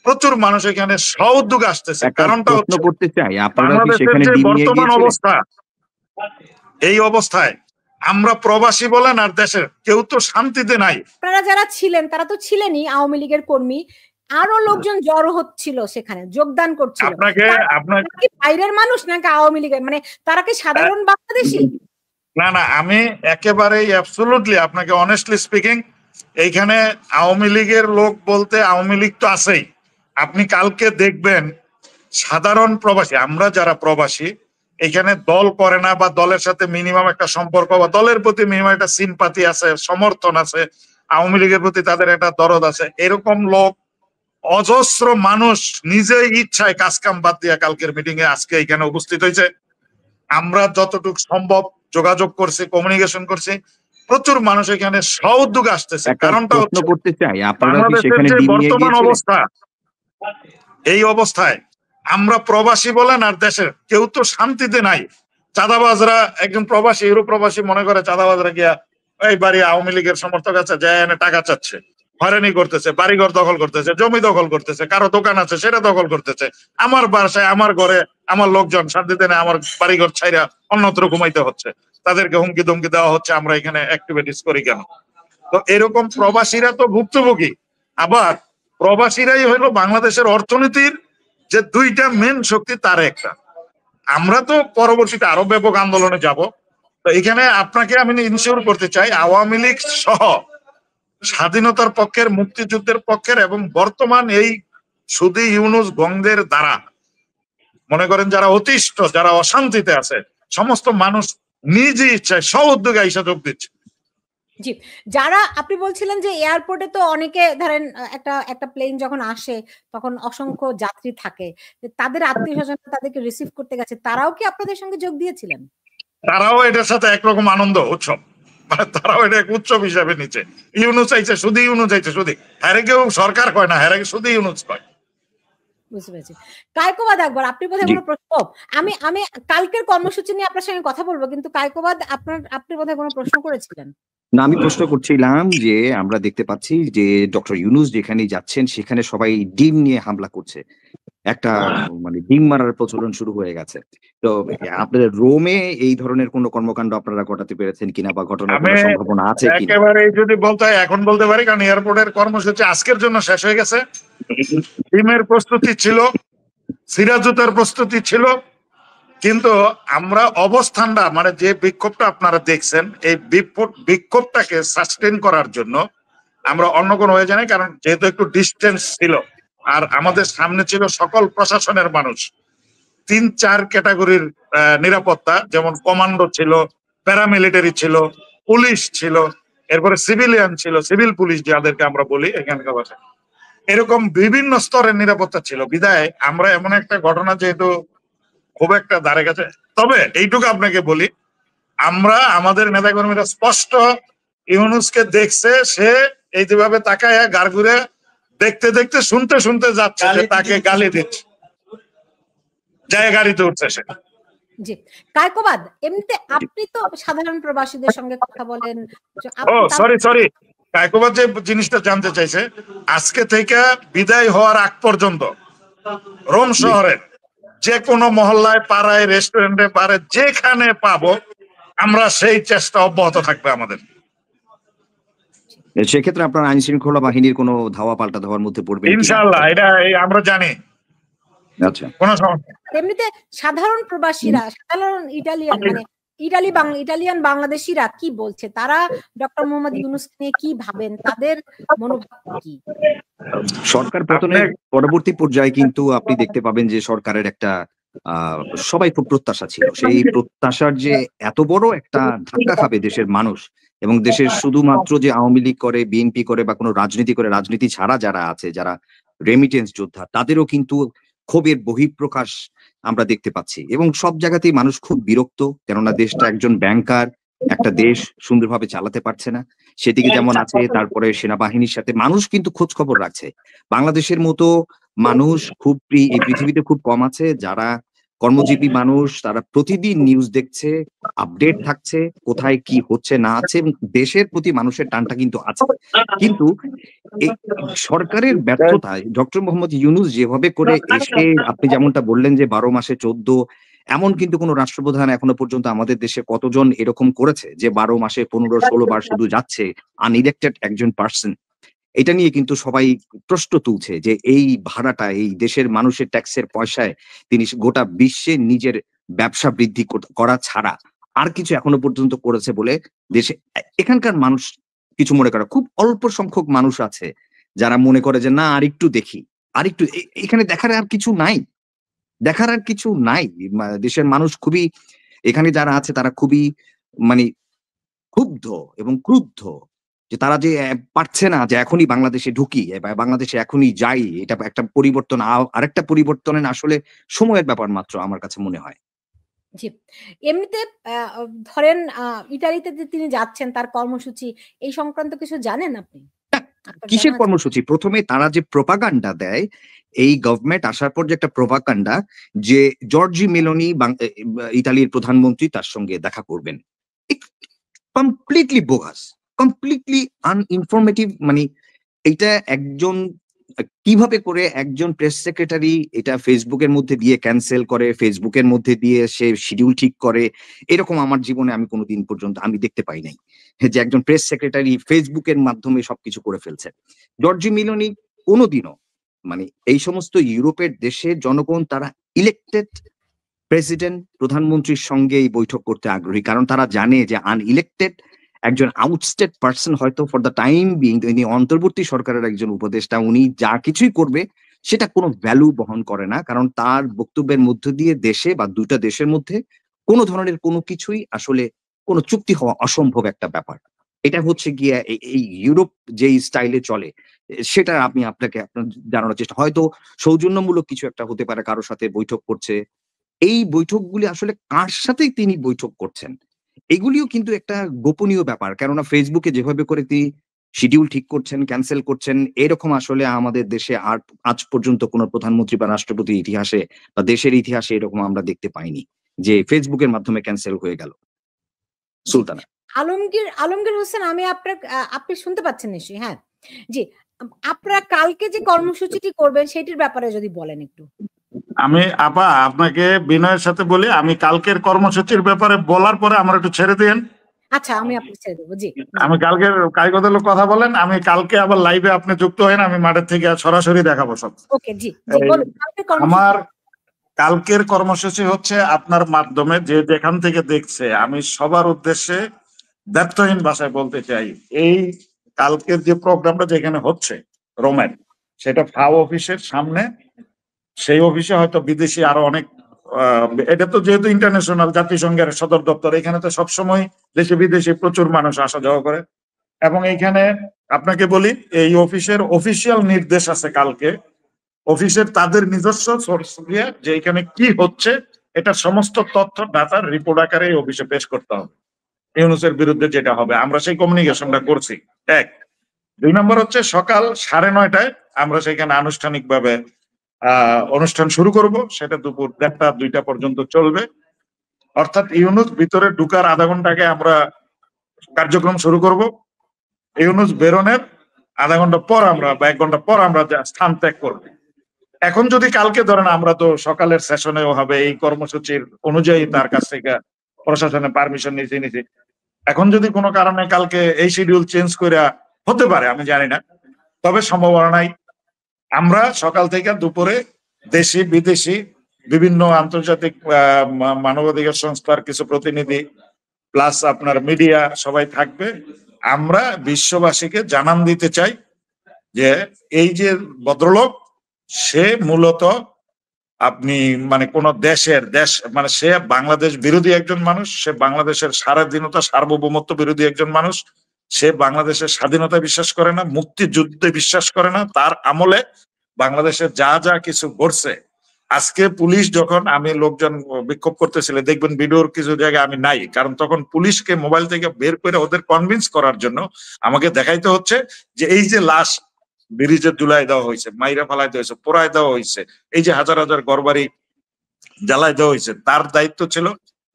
প্রচুর মানুষ এখানে সউদ্যোগে আসতেছে। কারণটা প্রশ্ন হচ্ছে করতে চাই, আপনারা কি বাংলাদেশের সেখানে যে ডিম নিয়ে বর্তমান গিয়েছিলেন? অবস্থা, এই অবস্থায় আমরা প্রবাসী বলেন আর দেশের কেউ তো শান্তিতে নাই। আপনারা যারা ছিলেন তারা তো ছিলেনই আওয়ামী লীগের কর্মী, আরো লোকজন জড়ো হচ্ছিল সেখানে, যোগদান করছিল। আপনাকে কি বাইরের মানুষ নাকি আওয়ামী লীগের, মানে তারা কি সাধারণ বাংলাদেশী? না, আমি একেবারেই অ্যাবসলিউটলি আপনাকে অনেস্টলি স্পিকিং, এইখানে আওয়ামী লীগের লোক বলতে আওয়ামী লীগ তো আছেই। আপনি কালকে দেখবেন সাধারণ প্রবাসী, আমরা যারা প্রবাসী এখানে দল করে না বা দলের সাথে মিনিমাম একটা সম্পর্ক বা দলের প্রতি মিনিমাম একটা সিম্পাথি আছে, সমর্থন আছে, আওয়ামী লীগের প্রতি তাদের একটা দরদ আছে, এরকম লোক অজস্র মানুষ নিজেই ইচ্ছায় কাজকাম বাদ দিয়ে কালকের মিটিং এ আজকে এখানে উপস্থিত হয়েছে। আমরা যতটুকু সম্ভব যোগাযোগ করছি, কমিউনিকেশন করছি, প্রচুর মানুষ এখানে সউদ্যোগে আসতেছে। কারণটা হচ্ছে করতে চাই, আপনারা কি বাংলাদেশের সেখানে যে ডিম নিয়ে বর্তমান গিয়েছিলেন? অবস্থা, এই অবস্থায় আমরা প্রবাসী বলেন আর দেশের কেউ তো শান্তিতে নাই। চাঁদাবাজরা, একজন প্রবাসী ইউরোপ প্রবাসী মনে করে চাঁদাবাজরা গিয়া এই বাড়ি আওয়ামী লীগের সমর্থক আছে, যায় এনে টাকা চাচ্ছে, হয়রানি করতেছে, বাড়িঘর দখল করতেছে, জমি দখল করতেছে, কারো দোকান আছে সেটা দখল করতেছে। আমার বাসায়, আমার ঘরে আমার লোকজন শান্তিতে নেই, আমার বাড়িঘর ছাইরা অন্যত্র ঘুমাইতে হচ্ছে, তাদেরকে হুমকি ধমকি দেওয়া হচ্ছে, আমরা এখানে অ্যাক্টিভিটিস করি কেন? তো এরকম প্রবাসীরা তো ভুক্তভোগী। আবার প্রবাসীরাই হলো বাংলাদেশের অর্থনীতির যে দুইটা মেন শক্তি, তার একটা। আমরা তো পরবর্তীতে আরো ব্যাপক আন্দোলনে যাব। তো এখানে আপনাকে আমি ইনশিওর করতে চাই, আওয়ামী লীগ সহ স্বাধীনতার পক্ষের, মুক্তিযুদ্ধের পক্ষের এবং বর্তমান এই সুদী ইউনুস গঙ্গের দ্বারা মনে করেন যারা অতিষ্ঠ, যারা অশান্তিতে আছে, সমস্ত মানুষ নিজে ইচ্ছায় সউদ্যোগে আইসা যোগ দিচ্ছে। জি, যারা আপনি বলছিলেন যে এয়ারপোর্টে তো অনেকে ধরেন একটা প্লেন যখন আসে তখন অসংখ্য যাত্রী থাকে, তাদের আত্মীয় স্বজন তাদেরকে রিসিভ করতে গেছে, তারাও কি আপনাদের সঙ্গে যোগ দিয়েছিলেন? তারাও এটার সাথে একরকম আনন্দ উৎসব, মানে তারাও এটা এক উৎসব হিসাবে নিচ্ছে। ইউনুস চাইছে, শুধু ইউনুস চাইছে, শুধু হ্যারে কেউ সরকার কয় না, হ্যারে শুধু ইউনুস কয়। বুঝতে পেরেছি। কায়কোবাদ আকবর, আপনি বোধহয় কোনো প্রশ্ন, আমি কালকের কর্মসূচি নিয়ে আপনার সঙ্গে কথা বলবো, কিন্তু কায়কোবাদ আপনি বোধহয় কোনো প্রশ্ন করেছিলেন। না, আমি প্রশ্ন করছিলাম যে আমরা দেখতে পাচ্ছি যে ডক্টর ইউনুস যেখানে যাচ্ছেন সেখানে সবাই ডিম নিয়ে হামলা করছে, একটা মানে ডিম মারার প্রচলন শুরু হয়ে গেছে। তো আপনাদের রোমে এই ধরনের কোনো কর্মকাণ্ড আপনারা ঘটাতে পেরেছেন কিনা বা ঘটনার কোনো সম্ভাবনা আছে কিনা? একেবারে যদি বলতে হয় এখন বলতে পারি, কারণ এয়ারপোর্টের কর্মসূচি আজকের জন্য শেষ হয়ে গেছে। টিমের প্রস্তুতি ছিল, সিরাজুতার প্রস্তুতি ছিল, কিন্তু আমরা অবস্থানটা মানে যে বিক্ষোভটা আপনারা দেখছেন, এই বিক্ষোভটাকে সাস্টেন করার জন্য আমরা অন্য কোনো হয়ে যাই, কারণ যেহেতু একটু ডিস্টেন্স ছিল আর আমাদের সামনে ছিল সকল প্রশাসনের মানুষ, 3-4 ক্যাটাগরির নিরাপত্তা, যেমন কমান্ডো ছিল, প্যারামিলিটারি ছিল, পুলিশ ছিল, এরপরে সিভিলিয়ান ছিল, সিভিল পুলিশ যাদেরকে আমরা বলি এখানকার ভাষায়, এরকম বিভিন্ন স্তরের নিরাপত্তা ছিল। বিদায় আমরা এমন একটা ঘটনা যেহেতু খুব একটা ধারে কাছে, তবে এইটুকু আপনাকে বলি, আমরা আমাদের নেতাকর্মীরা স্পষ্ট ইউনুসকে দেখছে, সে এই যেভাবে তাকায় গাড় ঘুরে দেখতে দেখতে শুনতে শুনতে যাচ্ছে যে তাকে গালি দিচ্ছে, যায় গাড়িতে উঠছে সে। জি, কায়কোবাদ, এমনিতে আপনি তো সাধারণ প্রবাসীদের সঙ্গে কথা বলেন। ও সরি, কায়কোবাদ যে জিনিসটা জানতে চাইছে, আজকে থেকে বিদায় হওয়ার আগ পর্যন্ত রোম শহরের যে কোনো মহল্লায়, পাড়ায়, রেস্টুরেন্টে, বারে যেখানে পাবো আমরা সেই চেষ্টা অব্যাহত থাকবে আমাদের। সেক্ষেত্রে আপনার আইন শৃঙ্খলা বাহিনীর কোনো ধাওয়া পাল্টা ধাওয়ার মধ্যে পড়বে ইনশাআল্লাহ, এটা আমরা জানি। আচ্ছা, কোনো সমস্যা। এমনিতে সাধারণ প্রবাসীরা, সাধারণ ইটালিয়ান মানে ইটালিয়ান বাংলাদেশিরা কি বলছে, তারা ডক্টর মোহাম্মদ ইউনুস নিয়ে কি ভাবেন, তাদের মনোভাব কি? সরকার পতনের পরবর্তী পর্যায়ে কিন্তু আপনি দেখতে পাবেন যে সরকারের একটা সবাই খুব প্রত্যাশা ছিল, সেই প্রত্যাশার যে এত বড় একটা ধাক্কা খাবে দেশের মানুষ, এবং দেশের শুধুমাত্র যে আওয়ামী লীগ করে, বিএনপি করে বা কোনো রাজনীতি করে, রাজনীতি ছাড়া যারা আছে, যারা রেমিটেন্স যোদ্ধা, তাদেরও কিন্তু ক্ষোভের বহিঃপ্রকাশ আমরা দেখতে পাচ্ছি। এবং সব জায়গাতেই মানুষ খুব বিরক্ত, কেননা দেশটা একজন ব্যাংকার একটা দেশ সুন্দরভাবে চালাতে পারছে না, সেদিকে যেমন আছে। তারপরে সেনাবাহিনীর সাথে মানুষ কিন্তু খোঁজ খবর রাখছে। বাংলাদেশের মতো মানুষ এই পৃথিবীতে খুব কম আছে যারা কর্মজীবী মানুষ, তারা প্রতিদিন নিউজ দেখছে, আপডেট থাকছে, কোথায় কি হচ্ছে না আছে, এবং দেশের প্রতি মানুষের টানটা কিন্তু আছে। কিন্তু এই সরকারের ব্যর্থতায় ডক্টর মোহাম্মদ ইউনূস যেভাবে করে এসে, আপনি যেমনটা বললেন যে 12 মাসে 14, এমন কিন্তু কোনো রাষ্ট্রপ্রধান এখনো পর্যন্ত আমাদের দেশে কতজন এরকম করেছে যে 12 মাসে 15-16 বার শুধু যাচ্ছে আনইলেক্টেড একজন পার্সন? এটা নিয়ে কিন্তু সবাই প্রশ্ন তুলছে যে এই ভাড়াটা, এই দেশের মানুষের ট্যাক্সের পয়সায় তিনি গোটা বিশ্বে নিজের ব্যবসা বৃদ্ধি করা ছাড়া আর কিছু এখনো পর্যন্ত করেছে বলে দেশে এখানকার মানুষ কিছু মনে করে। খুব অল্প সংখ্যক মানুষ আছে যারা মনে করে যে না, আরেকটু দেখি, আরেকটু এখানে দেখার আর কিছু নাই, দেখার আর কিছু নাই। দেশের মানুষ খুবই, এখানে যারা আছে তারা খুবই মানে ক্ষুব্ধ এবং ক্রুদ্ধ যে তারা যে পারছে না যে এখনই বাংলাদেশে ঢুকি বা বাংলাদেশে এখনই যাই। এটা একটা পরিবর্তন, আরেকটা পরিবর্তনের আসলে সময়ের ব্যাপার মাত্র আমার কাছে মনে হয়। জি। এমনিতে ধরেন ইতালিতে যে তিনি যাচ্ছেন তার কর্মসূচি এই সংক্রান্ত কিছু জানেন আপনি? আপনার কিসের জানা আছে? কর্মসূচি? প্রথমে তারা যে প্রোপাগান্ডা দেয়, এই গভর্নমেন্ট আসার পর যে একটা প্রোপাগান্ডা যে জর্জি মেলোনি ইতালির প্রধানমন্ত্রী তার সঙ্গে দেখা করবেন, কমপ্লিটলি বোগাস, কমপ্লিটলি আনইনফরমেটিভ। মানে এটা একজন কিভাবে করে একজন প্রেস সেক্রেটারি এটা ফেসবুকের মধ্যে দিয়ে ক্যান্সেল করে, ফেসবুকের মধ্যে দিয়ে সে শিডিউল ঠিক করে, এরকম আমার জীবনে আমি কোনোদিন পর্যন্ত আমি দেখতে পাই নাই যে একজন প্রেস সেক্রেটারি ফেসবুকের মাধ্যমে সবকিছু করে ফেলছে। জর্জি মিলোনি কোনোদিনও, মানে এই সমস্ত ইউরোপের দেশের জনগণ তারা ইলেক্টেড প্রেসিডেন্ট, প্রধানমন্ত্রীর সঙ্গে এই বৈঠক করতে আগ্রহী, কারণ তারা জানে যে আনইলেক্টেড একজন আউটস্টেড পার্সন হয়তো ফর দ্য টাইম বিং, তিনি অন্তর্বর্তী সরকারের একজন উপদেষ্টা, উনি যা কিছুই করবে সেটা কোনো ভ্যালু বহন করে না, কারণ তার বক্তব্যের মধ্য দিয়ে দেশে বা দুইটা দেশের মধ্যে কোনো ধরনের কোনো কিছুই আসলে কোনো চুক্তি হওয়া অসম্ভব একটা ব্যাপার। এটা হচ্ছে গিয়ে এই ইউরোপ যেই স্টাইলে চলে সেটা আমি আপনাকে আপনার জানানোর চেষ্টা, হয়তো সৌজন্যমূলক কিছু একটা হতে পারে, কারোর সাথে বৈঠক করছে। এই বৈঠকগুলি আসলে কার সাথে তিনি বৈঠক করছেন এগুলিও কিন্তু একটা গোপনীয় ব্যাপার, কেননা ফেসবুকে যেভাবে করে তিনি শিডিউল ঠিক করছেন, ক্যান্সেল করছেন, এরকম আসলে আমাদের দেশে আর আজ পর্যন্ত কোনো প্রধানমন্ত্রী বা রাষ্ট্রপতির ইতিহাসে বা দেশের ইতিহাসে এরকম আমরা দেখতে পাইনি যে ফেসবুকের মাধ্যমে ক্যান্সেল হয়ে গেল। সুলতানা। আলমগীর হোসেন, আমি আপনি শুনতে পাচ্ছেন নিশ্চয়ই? হ্যাঁ, জি। আপনারা কালকে যে কর্মসূচিটি করবেন সেটির ব্যাপারে যদি বলেন একটু। আমি আপা আপনাকে বিনয়ের সাথে বলি, আমি কালকের কর্মসূচির ব্যাপারে বলার পরে আমার একটু ছেড়ে দিন। আচ্ছা, আমি আপনাকে ছেড়ে দেবো। জি। আমি কালকের কারিগরের কথা বলেন, আমি কালকে আবার লাইভে আপনি যুক্ত হন, আমি মাঠের থেকে সরাসরি দেখাবো সব। ওকে, জি জি, বলুন কালকে কর্মসূচি। আমার কালকের কর্মসূচি হচ্ছে আপনার মাধ্যমে যে যেখান থেকে দেখছে, আমি সবার উদ্দেশ্যে ব্যর্থহীন ভাষায় বলতে চাই, এই কালকের যে প্রোগ্রামটা যেখানে হচ্ছে রোমের, সেটা ফাও অফিসের সামনে। সেই অফিসে হয়তো বিদেশি আরো অনেক, এটা তো যেহেতু ইন্টারন্যাশনাল জাতিসংঘের সদর দপ্তর, এখানে তো সবসময় দেশে বিদেশি প্রচুর মানুষ আসা যাওয়া করে। এবং এইখানে আপনাকে বলি, এই অফিসের অফিসিয়াল নির্দেশ আছে কালকে, অফিসের তাদের নিজস্ব সোর্স দিয়ে যে এখানে কি হচ্ছে এটা সমস্ত তথ্য ডাটার রিপোর্ট আকারে এই অফিসে পেশ করতে হবে। ইউনূসের বিরুদ্ধে যেটা হবে, আমরা সেই কমিউনিকেশনটা করছি। এক, 2 নম্বর হচ্ছে সকাল 9:30টায় আমরা সেখানে আনুষ্ঠানিকভাবে অনুষ্ঠান শুরু করব, সেটা দুপুর 1টা-2টা পর্যন্ত চলবে। অর্থাৎ ইউনূস ভিতরে ঢুকার আধা ঘন্টা আগে আমরা কার্যক্রম শুরু করব, ইউনূস বেরোনের আধা ঘন্টা পর আমরা বা 1 ঘন্টা পর আমরা স্থান ত্যাগ করব। এখন যদি কালকে ধরেন, আমরা তো সকালের সেশনেও হবে এই কর্মসূচির অনুযায়ী তার কাছ থেকে প্রশাসনের পারমিশন নিয়েছি। এখন যদি কোনো কারণে কালকে এই শিডিউল চেঞ্জ করে হতে পারে, আমি জানি না, তবে সম্ভাবনা নাই। আমরা সকাল থেকে দুপুরে দেশি বিদেশি বিভিন্ন আন্তর্জাতিক মানবাধিকার সংস্থার কিছু প্রতিনিধি প্লাস আপনার মিডিয়া সবাই থাকবে। আমরা বিশ্ববাসীকে জানান দিতে চাই যে এই যে ভদ্রলোক, সে মূলত আপনি মানে কোন দেশ মানে সে বাংলাদেশ বিরোধী একজন মানুষ, সে বাংলাদেশের স্বাধীনতা সার্বভৌমত্ব বিরোধী একজন মানুষ, সে বাংলাদেশের স্বাধীনতা বিশ্বাস করে না, মুক্তিযুদ্ধে বিশ্বাস করে না। তার আমলে বাংলাদেশের যা যা কিছু ঘটছে, আজকে পুলিশ যখন আমি লোকজন বিক্ষোভ করতেছিল, দেখবেন ভিডিওর কিছু জায়গায় আমি নাই, কারণ তখন পুলিশকে মোবাইল থেকে বের করে ওদের কনভিন্স করার জন্য আমাকে দেখাইতে হচ্ছে যে এই যে লাশ ব্রিজে ঝুলাই দেওয়া হয়েছে, মাইরা ফালাই দেওয়া হয়েছে, পোড়ায় দেওয়া হয়েছে, এই যে হাজার হাজার ঘরবাড়ি জ্বালায় দেওয়া হয়েছে। তার দায়িত্ব ছিল,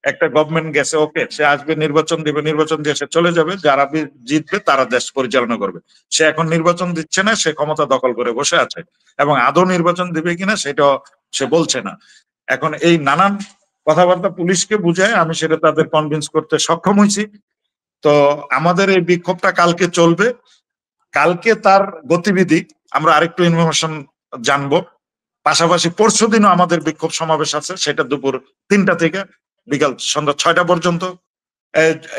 একটা গভর্নমেন্ট গেছে, ওকে সে আসবে, নির্বাচন দিবে, নির্বাচন দিয়ে সে চলে যাবে, যারা জিতবে তারা দেশ পরিচালনা করবে। সে এখন নির্বাচন দিচ্ছে না, সে ক্ষমতা দখল করে বসে আছে, এবং আদৌ নির্বাচন দিবে কিনা সেটাও সে বলছে না। এখন এই নানান কথাবার্তা পুলিশকে বুঝায় আমি সেটা তাদের কনভিন্স করতে সক্ষম হয়েছি। তো আমাদের এই বিক্ষোভটা কালকে চলবে। কালকে তার গতিবিধি আমরা আরেকটু ইনফরমেশন জানবো। পাশাপাশি পরশুদিনও আমাদের বিক্ষোভ সমাবেশ আছে, সেটা দুপুর 3টা থেকে বিকাল সন্ধ্যা 6টা পর্যন্ত।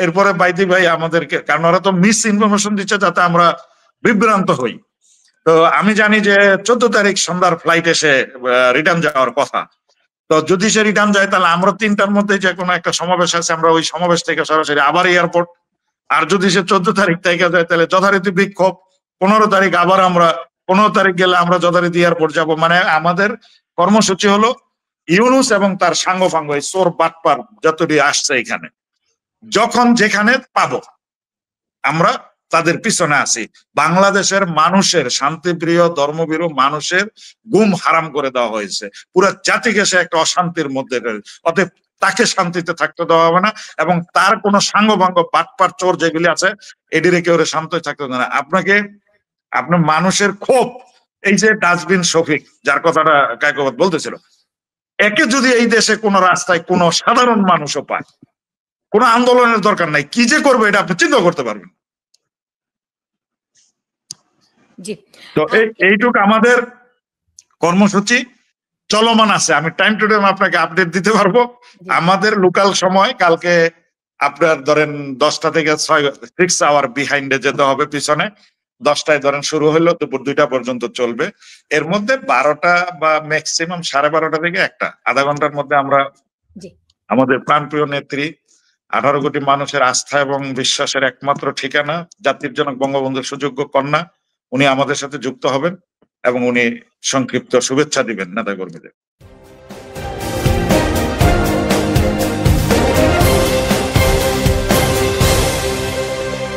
এরপরে বাইদি ভাই আমাদেরকে, কারণ ওরা তো মিস ইনফরমেশন দিচ্ছে যাতে আমরা বিভ্রান্ত হই। তো আমি জানি যে 14 তারিখ সন্ধ্যার ফ্লাইট এসে রিটার্ন যাওয়ার কথা। তো যদি সে রিটার্ন যায় তাহলে আমরা 3টার মধ্যে যে কোনো একটা সমাবেশ আছে, আমরা ওই সমাবেশ থেকে সরাসরি আবার এয়ারপোর্ট। আর যদি সে 14 তারিখ থেকে যায় তাহলে যথারীতি বিক্ষোভ। 15 তারিখ আবার আমরা, 15 তারিখ গেলে আমরা যথারীতি এয়ারপোর্ট যাব। মানে আমাদের কর্মসূচি হলো ইউনুস এবং তার সাঙ্গপাঙ্গ, এই চোর বাটপার যতটি আসছে এখানে, যখন যেখানে পাবো আমরা তাদের পিছনে আছি। বাংলাদেশের মানুষের, শান্তিপ্রিয় ধর্মভীরু মানুষের গুম হারাম করে দেওয়া হয়েছে, পুরো জাতিকে সে একটা অশান্তির মধ্যে, অতএব তাকে শান্তিতে থাকতে দেওয়া হবে না, এবং তার কোন সাঙ্গভঙ্গ বাটপার চোর যেগুলি আছে এটিরে কেউ শান্ত থাকতে দেবে না। আপনার মানুষের ক্ষোভ, এই যে ডাস্টবিন শফিক যার কথাটা কায়কবাদ বলতেছিল, একে যদি এই দেশে কোন রাস্তায় কোন সাধারণ মানুষও পায়, কোন আন্দোলনের দরকার নাই, কি যে করবে এটা আপনি চিন্তা করতে পারবেন। তো এইটুকু আমাদের কর্মসূচি চলমান আছে। আমি টাইম টু টাইম আপনাকে আপডেট দিতে পারবো। আমাদের লোকাল সময় কালকে আপনার ধরেন 10টা থেকে 6 আওয়ার বিহাইন্ডে যেতে হবে পিছনে। 10টায় ধরেন শুরু হলো, দুপুর 2টা পর্যন্ত চলবে। এর মধ্যে 12টা বা ম্যাক্সিমাম 12:30 থেকে 1টা, আধা ঘন্টার মধ্যে আমরা আমাদের প্রাণপ্রিয় নেত্রী, 18 কোটি মানুষের আস্থা এবং বিশ্বাসের একমাত্র ঠিকানা, জাতির জনক বঙ্গবন্ধুর সুযোগ্য কন্যা, উনি আমাদের সাথে যুক্ত হবেন এবং উনি সংক্ষিপ্ত শুভেচ্ছা দিবেন নেতাকর্মীদের।